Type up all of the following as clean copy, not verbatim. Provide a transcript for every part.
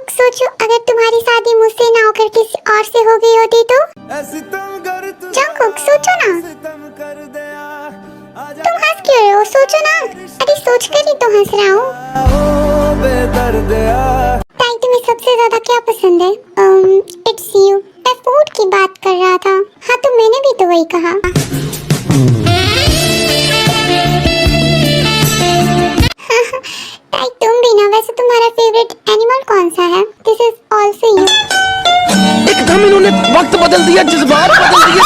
Jungkook सोचो अगर तुम्हारी शादी मुझसे ना होकर किसी और से हो गई होती तो। जंगकुक सोचो ना। तुम हंस क्यों रहे हो, सोचो ना। अरे सोच कर ही तो हंस रहा हूँ। ताई तुम्हें सबसे ज्यादा क्या पसंद है? It's you. मैं फूड की बात कर रहा था। हाँ तो मैंने भी तो वही कहा। ताई तुम भी ना। वैसे तुम्हारा फेवरेट एनिमल कौन सा है? This is also you. एकदम इन्होंने वक्त बदल दिया, जज्बात बदल दिए।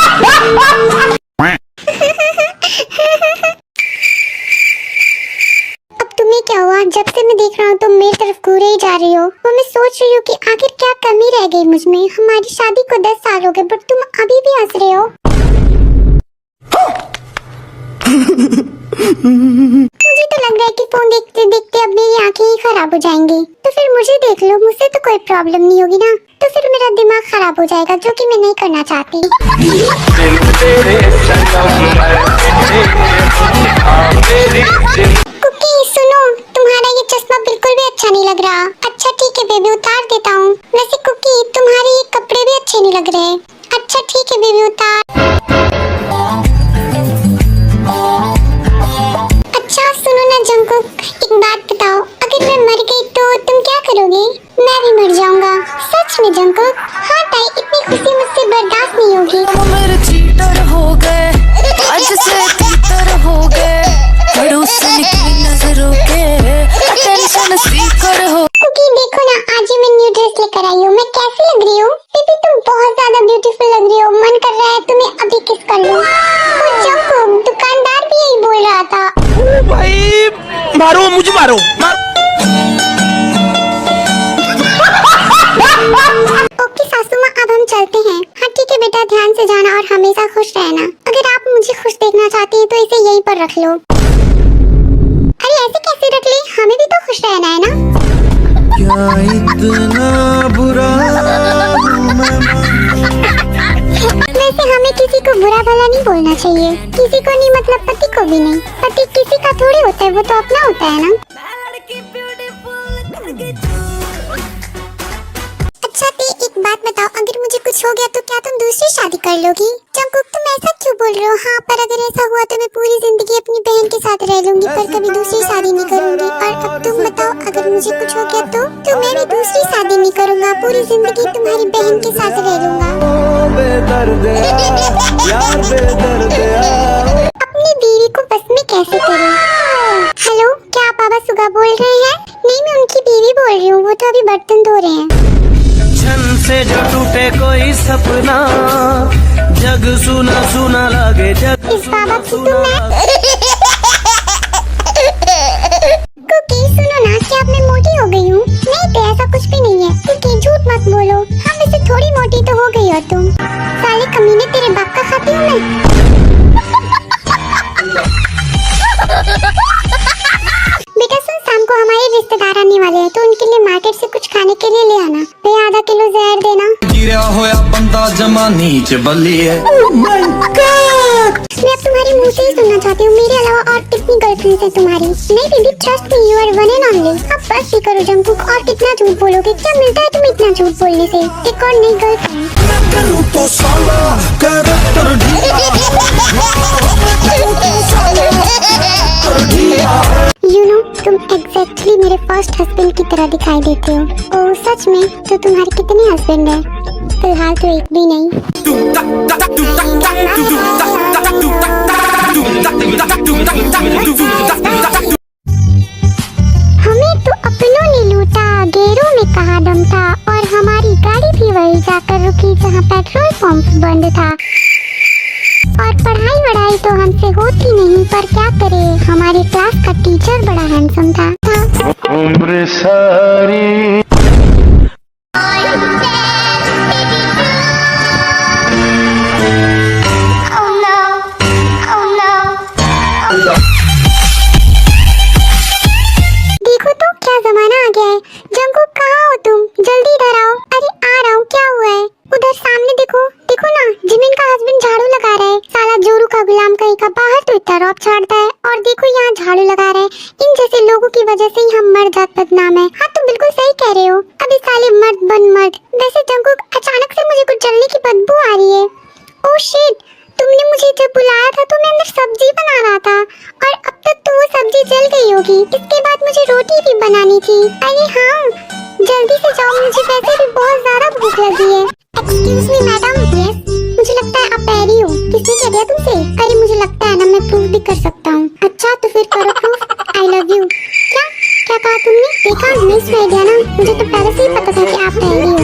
अब तुम्हें क्या हुआ? जब से मैं देख रहा हूँ तुम मेरी तरफ घूरे ही जा रही हो। वो मैं सोच रही हूँ कि आखिर क्या कमी रह गई मुझ में। हमारी शादी को 10 साल हो गए बट तुम अभी भी हंस रहे हो। मुझे तो लग रहा है कि फोन देखते देखते अब मेरी आंखें ही खराब हो जाएंगी। तो फिर मुझे देख लो, मुझसे तो कोई प्रॉब्लम नहीं होगी ना। तो फिर मेरा दिमाग खराब हो जाएगा, जो कि मैं नहीं करना चाहती। कुकी सुनो, तुम्हारा ये चश्मा बिल्कुल भी अच्छा नहीं लग रहा। अच्छा ठीक है बेबी, उतार देता हूँ। वैसे कुकी तुम्हारे ये कपड़े भी अच्छे नहीं लग रहे। अच्छा ठीक है बेबी, उतार। अच्छा सुनो ना जंगकुक, एक बात बताओ, अगर मैं मर गई तो तुम क्या करोगे? मैं भी मर जाऊंगा। सच में जंगकुक? हाँ ताई, इतनी खुशी मुझसे बर्दाश्त नहीं होगी। मेरे चीटर हो गए, आज से तीतर हो गए, पड़ोसन की नजरों के अटेंशन सीकर हो। कुकी देखो ना, आज ही मैं न्यू ड्रेस लेकर आई हूँ। मैं कैसी लग रही हूँ? बेबी तुम बहुत ज्यादा ब्यूटीफुल लग रही हो। मन कर रहा है तुम्हें अभी किस कर लूं। जंगकुक दुकानदार भी यही बोल रहा था। भाई मारो, मुझे मारो। ओके सासू माँ, अब हम चलते हैं। हाँ ठीक है बेटा, ध्यान से जाना और हमेशा खुश रहना। अगर आप मुझे खुश देखना चाहती हैं तो इसे यहीं पर रख लो। अरे ऐसे कैसे रख ले? हमें भी तो खुश रहना है ना। क्या इतना बुरा वैसे हमें किसी को बुरा भला नहीं बोलना चाहिए। किसी को नहीं मतलब पति को भी नहीं। पति किसी का थोड़ी होता है, वो तो अपना होता है ना। अच्छा ती, एक बात बताओ, अगर मुझे कुछ हो गया तो क्या तुम दूसरी शादी कर लोगी? जंगकुक तुम ऐसा क्यों बोल रहे हो? हाँ पर अगर ऐसा हुआ तो मैं पूरी जिंदगी अपनी बहन के साथ रह लूंगी, पर कभी दूसरी शादी नहीं करूंगी। और अब तुम बताओ, अगर मुझे कुछ हो गया तो मैं भी दूसरी शादी नहीं करूंगा, पूरी जिंदगी तुम्हारी बहन के साथ रह लूंगा। अपनी बीवी को बस में कैसे करूं? हेलो, क्या आप बाबा सुगा बोल रहे हैं? नहीं, मैं उनकी बीवी बोल रही हूँ, वो तो अभी बर्तन धो रहे हैं। छन से जो टूटे कोई सपना, जग सुना सुना लगे, जग इस बाबा की सुना तो मैं कुकी सुनो ना, क्या अब मैं मोटी हो गई हूँ? नहीं तो ऐसा कुछ भी नहीं है। कुकी झूठ मत बोलो। हाँ वैसे थोड़ी मोटी तो हो गई हो तुम। साले कमीने, तेरे बाप का खाती हूँ मैं। बेटा सुन, शाम को हमारे रिश्तेदार आने वाले हैं तो उनके लिए मार्केट से कुछ खाने के लिए ले आना। भैया आधा किलो जहर देना। गिरा होया बंदा जमा नीच बल्ली है। मैं अब तुम्हारे मुंह से ही सुनना चाहती हूँ, मेरे अलावा और कितनी गर्लफ्रेंड्स है तुम्हारी? नहीं baby, trust me, you are one and only. अब बस ही करो जंगकुक, और कितना झूठ बोलोगे? क्या मिलता है तुम्हें इतना झूठ बोलने से? एक और नई गर्लफ्रेंड। यू नो, तुम एग्जैक्टली मेरे फर्स्ट हस्बैंड की तरह दिखाई देते हो। ओह सच में? तो तुम्हारे कितने हस्बैंड हैं? फिलहाल तो एक भी नहीं। हमें तो अपनों ने लूटा, गैरों में कहा दम था, और हमारी गाड़ी भी वही जाकर रुकी जहाँ पेट्रोल पंप बंद था। और पढ़ाई वढ़ाई तो हमसे होती नहीं, पर क्या करे, हमारे क्लास का टीचर बड़ा हैंडसम था। उम्र सारी देखो तो क्या जमाना आ गया है। जंगकुक कहाँ हो तुम? जल्दी इधर आओ। अरे आ रहा हूँ। क्या हुआ है? उधर सामने देखो, देखो ना, जिमिन का हस्बैंड झाड़ू लगा रहा है। साला जोरू का गुलाम कहीं का, बाहर तो इतना रौब छाड़ता है और देखो यहाँ झाड़ू लगा रहा है। इन जैसे लोगों की वजह से ही हम मर जात बदनाम है। हाँ तुम बिल्कुल सही कह रहे अभी साले मर्द बन मर्द। वैसे जंगकुक, अचानक से मुझे कुछ जलने की बदबू आ रही है। ओह शिट, तुमने मुझे जब बुलाया था तो मैं अंदर सब्जी बना रहा था और अब तक तो वो सब्जी जल गई होगी। इसके बाद मुझे रोटी भी बनानी थी। अरे हाँ, जल्दी से जाओ, मुझे वैसे भी बहुत ज्यादा भूख लगी है। Excuse me madam. यस, मुझे लगता है आप पैरी हो। किसने कह दिया तुमसे? अरे मुझे लगता है ना, मैं प्रूफ भी कर सकता हूँ। अच्छा तो फिर करो प्रूफ। I love you. क्या क्या कहा तुमने? देखा, नाइस आइडिया ना, मुझे तो पहले से ही पता था कि आप पैरी हो।